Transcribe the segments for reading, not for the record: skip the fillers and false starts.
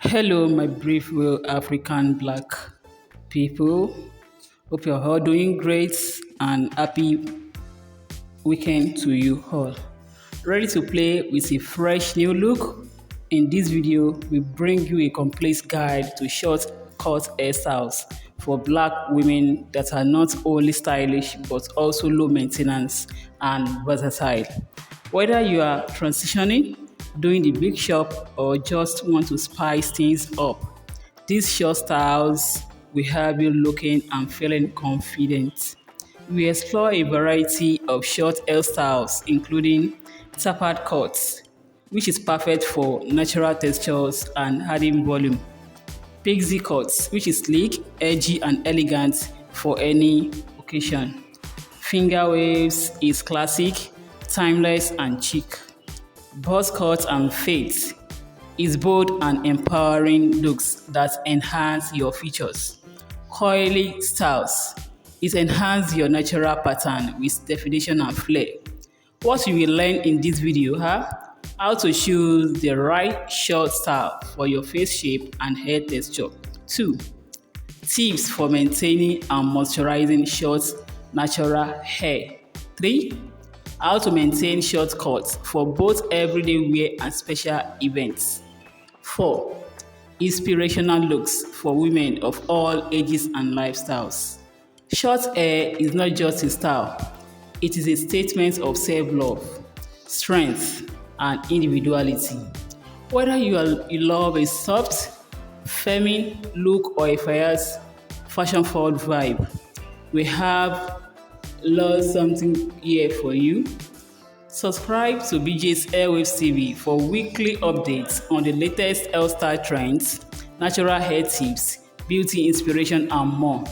Hello, my brave real African black people. Hope you're all doing great and happy weekend to you all. Ready to play with a fresh new look? In this video, we bring you a complete guide to short cut hairstyles for black women that are not only stylish but also low maintenance and versatile. Whether you are transitioning, doing the big shop, or just want to spice things up, these short styles will have you looking and feeling confident. We explore a variety of short hairstyles, including tapered cuts, which is perfect for natural textures and adding volume. Pixie cuts, which is sleek, edgy, and elegant for any occasion. Finger waves is classic, timeless, and chic. Buzz cuts and fades is bold and empowering looks that enhance your features. Coily styles it enhances your natural pattern with definition and flair. What you will learn in this video how to choose the right short style for your face shape and hair texture. 2. Tips for maintaining and moisturizing short natural hair. 3. How to maintain short cuts for both everyday wear and special events. 4. Inspirational looks for women of all ages and lifestyles. Short hair is not just a style, it is a statement of self-love, strength, and individuality. Whether you love a soft, feminine look or a fierce, fashion-forward vibe, we have lost something here for you. Subscribe to BJ's Hairwaves TV for weekly updates on the latest hairstyle trends, natural hair tips, beauty inspiration, and more.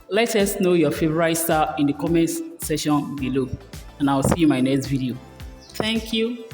Let us know your favorite style in the comments section below, and I'll see you in my next video. Thank you.